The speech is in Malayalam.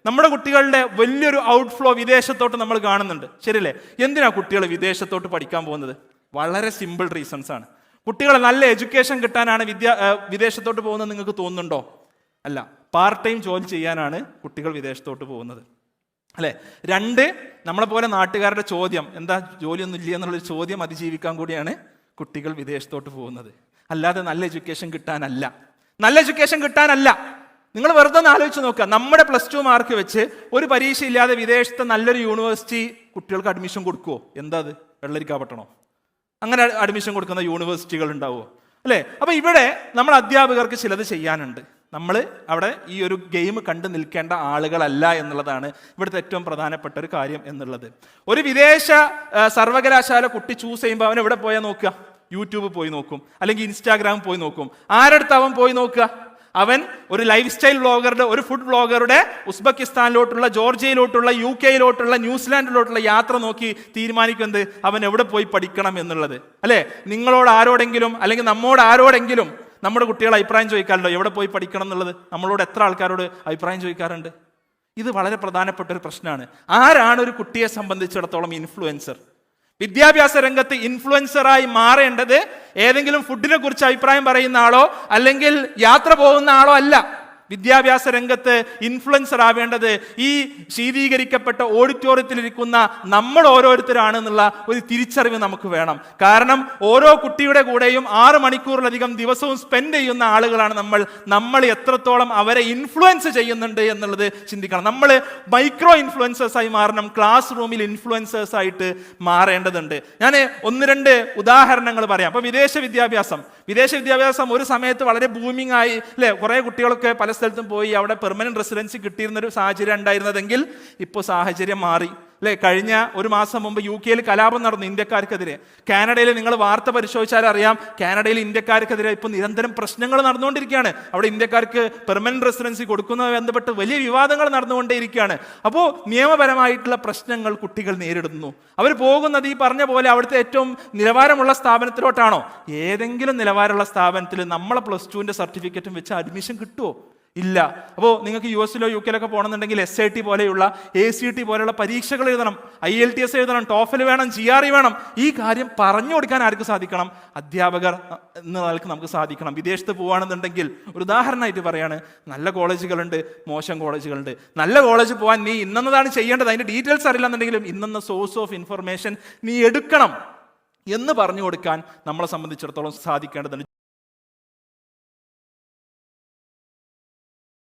നമ്മുടെ കുട്ടികളുടെ വലിയൊരു ഔട്ട്ഫ്ലോ വിദേശത്തോട്ട് നമ്മൾ കാണുന്നുണ്ട്, ശരിയല്ലേ? എന്തിനാ കുട്ടികൾ വിദേശത്തോട്ട് പഠിക്കാൻ പോകുന്നത്? വളരെ സിമ്പിൾ റീസൺസ് ആണ്. കുട്ടികളെ നല്ല എഡ്യൂക്കേഷൻ കിട്ടാനാണ് വിദേശത്തോട്ട് പോകുന്നത് നിങ്ങൾക്ക് തോന്നുന്നുണ്ടോ? അല്ല, പാർട്ട് ടൈം ജോലി ചെയ്യാനാണ് കുട്ടികൾ വിദേശത്തോട്ട് പോകുന്നത്, അല്ലേ? 2, നമ്മളെ പോലെ നാട്ടുകാരുടെ ചോദ്യം എന്താ ജോലിയൊന്നും ഇല്ല എന്നുള്ളൊരു ചോദ്യം അതിജീവിക്കാൻ കൂടിയാണ് കുട്ടികൾ വിദേശത്തോട്ട് പോകുന്നത്, അല്ലാതെ നല്ല എഡ്യൂക്കേഷൻ കിട്ടാനല്ല. നല്ല എഡ്യൂക്കേഷൻ കിട്ടാനല്ല. നിങ്ങൾ വെറുതെ ഒന്ന് ആലോചിച്ച് നോക്കുക, നമ്മുടെ +2 മാർക്ക് വെച്ച് ഒരു പരീക്ഷ ഇല്ലാതെ വിദേശത്തെ നല്ലൊരു യൂണിവേഴ്സിറ്റി കുട്ടികൾക്ക് അഡ്മിഷൻ കൊടുക്കുമോ? എന്താ അത്, വെള്ളരിക്കാപട്ടണോ? അങ്ങനെ അഡ്മിഷൻ കൊടുക്കുന്ന യൂണിവേഴ്സിറ്റികൾ ഉണ്ടാവുമോ? അല്ലേ? അപ്പൊ ഇവിടെ നമ്മൾ അധ്യാപകർക്ക് ചിലത് ചെയ്യാനുണ്ട്. നമ്മൾ അവിടെ ഈ ഒരു ഗെയിം കണ്ടു നിൽക്കേണ്ട ആളുകളല്ല എന്നുള്ളതാണ് ഇവിടുത്തെ ഏറ്റവും പ്രധാനപ്പെട്ട ഒരു കാര്യം എന്നുള്ളത്. ഒരു വിദേശ സർവകലാശാല കുട്ടി ചൂസ് ചെയ്യുമ്പോൾ അവൻ എവിടെ പോയാൽ നോക്കുക? യൂട്യൂബ് പോയി നോക്കും, അല്ലെങ്കിൽ ഇൻസ്റ്റാഗ്രാം പോയി നോക്കും. ആരടുത്ത് അവൻ പോയി നോക്കുക? അവൻ ഒരു ലൈഫ് സ്റ്റൈൽ വ്ളോഗറുടെ, ഒരു ഫുഡ് വ്ളോഗറുടെ ഉസ്ബെക്കിസ്ഥാനിലോട്ടുള്ള, ജോർജിയയിലോട്ടുള്ള, UK ന്യൂസിലാൻഡിലോട്ടുള്ള യാത്ര നോക്കി തീരുമാനിക്കുന്നത് അവൻ എവിടെ പോയി പഠിക്കണം എന്നുള്ളത്, അല്ലേ? നിങ്ങളോട് ആരോടെങ്കിലും അല്ലെങ്കിൽ നമ്മോട് ആരോടെങ്കിലും നമ്മുടെ കുട്ടികൾ അഭിപ്രായം ചോദിക്കാറുണ്ടോ എവിടെ പോയി പഠിക്കണം എന്നുള്ളത്? നമ്മളോട് എത്ര ആൾക്കാരോട് അഭിപ്രായം ചോദിക്കാറുണ്ട്? ഇത് വളരെ പ്രധാനപ്പെട്ട ഒരു പ്രശ്നമാണ്. ആരാണ് ഒരു കുട്ടിയെ സംബന്ധിച്ചിടത്തോളം ഇൻഫ്ലുവൻസർ? വിദ്യാഭ്യാസ രംഗത്ത് ഇൻഫ്ലുവൻസറായി മാറേണ്ടത് ഏതെങ്കിലും ഫുഡിനെ കുറിച്ച് അഭിപ്രായം പറയുന്ന ആളോ അല്ലെങ്കിൽ യാത്ര പോകുന്ന ആളോ അല്ല. വിദ്യാഭ്യാസ രംഗത്ത് ഇൻഫ്ലുവൻസർ ആവേണ്ടത് ഈ ശീതീകരിക്കപ്പെട്ട ഓഡിറ്റോറിയത്തിലിരിക്കുന്ന നമ്മൾ ഓരോരുത്തരാണെന്നുള്ള ഒരു തിരിച്ചറിവ് നമുക്ക് വേണം. കാരണം ഓരോ കുട്ടിയുടെ കൂടെയും 6 മണിക്കൂറിലധികം ദിവസവും സ്പെൻഡ് ചെയ്യുന്ന ആളുകളാണ് നമ്മൾ എത്രത്തോളം അവരെ ഇൻഫ്ലുവൻസ് ചെയ്യുന്നുണ്ട് എന്നുള്ളത് ചിന്തിക്കണം. നമ്മൾ മൈക്രോ ഇൻഫ്ലുവൻസേഴ്സായി മാറണം, ക്ലാസ് റൂമിൽ ഇൻഫ്ലുവൻസേഴ്സ് ആയിട്ട് മാറേണ്ടതുണ്ട്. ഞാൻ 1-2 ഉദാഹരണങ്ങൾ പറയാം. അപ്പൊ വിദേശ വിദ്യാഭ്യാസം ഒരു സമയത്ത് വളരെ ബൂമിംഗ് ആയി, അല്ലെ? കുറെ കുട്ടികളൊക്കെ പല സ്ഥലത്തും പോയി അവിടെ പെർമനന്റ് റെസിഡൻസി കിട്ടിയിരുന്നൊരു സാഹചര്യം ഉണ്ടായിരുന്നതെങ്കിൽ ഇപ്പോൾ സാഹചര്യം മാറി, അല്ലെ? കഴിഞ്ഞ ഒരു മാസം മുമ്പ് UK കലാപം നടന്നു ഇന്ത്യക്കാർക്കെതിരെ. കാനഡയിൽ നിങ്ങൾ വാർത്ത പരിശോധിച്ചാൽ അറിയാം, കാനഡയിൽ ഇന്ത്യക്കാർക്കെതിരെ ഇപ്പോൾ നിരന്തരം പ്രശ്നങ്ങൾ നടന്നുകൊണ്ടിരിക്കുകയാണ്. അവിടെ ഇന്ത്യക്കാർക്ക് പെർമനന്റ് റെസിഡൻസി കൊടുക്കുന്നതുമായി ബന്ധപ്പെട്ട് വലിയ വിവാദങ്ങൾ നടന്നുകൊണ്ടേയിരിക്കുകയാണ്. അപ്പോൾ നിയമപരമായിട്ടുള്ള പ്രശ്നങ്ങൾ കുട്ടികൾ നേരിടുന്നു. അവർ പോകുന്നത് ഈ പറഞ്ഞ പോലെ അവിടുത്തെ ഏറ്റവും നിലവാരമുള്ള സ്ഥാപനത്തിലോട്ടാണോ? ഏതെങ്കിലും നിലവാരമുള്ള സ്ഥാപനത്തിൽ നമ്മളെ +2ന്റെ സർട്ടിഫിക്കറ്റും വെച്ച് അഡ്മിഷൻ കിട്ടുമോ? ഇല്ല. അപ്പോൾ നിങ്ങൾക്ക് US UK പോകണമെന്നുണ്ടെങ്കിൽ SAT പോലെയുള്ള ACT പോലെയുള്ള പരീക്ഷകൾ എഴുതണം, IELTS എഴുതണം, TOEFL വേണം, GRE വേണം. ഈ കാര്യം പറഞ്ഞു കൊടുക്കാൻ ആർക്ക് സാധിക്കണം? അധ്യാപകർ എന്ന നിലക്ക് നമുക്ക് സാധിക്കണം. വിദേശത്ത് പോവുകയാണെന്നുണ്ടെങ്കിൽ ഒരു ഉദാഹരണമായിട്ട് പറയാണ്, നല്ല കോളേജുകളുണ്ട്, മോശം കോളേജുകളുണ്ട്. നല്ല കോളേജ് പോകാൻ നീ ഇന്നതാണ് ചെയ്യേണ്ടത്, അതിൻ്റെ ഡീറ്റെയിൽസ് അറിയില്ലെന്നുണ്ടെങ്കിലും ഇന്ന സോഴ്സ് ഓഫ് ഇൻഫർമേഷൻ നീ എടുക്കണം എന്ന് പറഞ്ഞു കൊടുക്കാൻ നമ്മളെ സംബന്ധിച്ചിടത്തോളം സാധിക്കേണ്ടതുണ്ട്.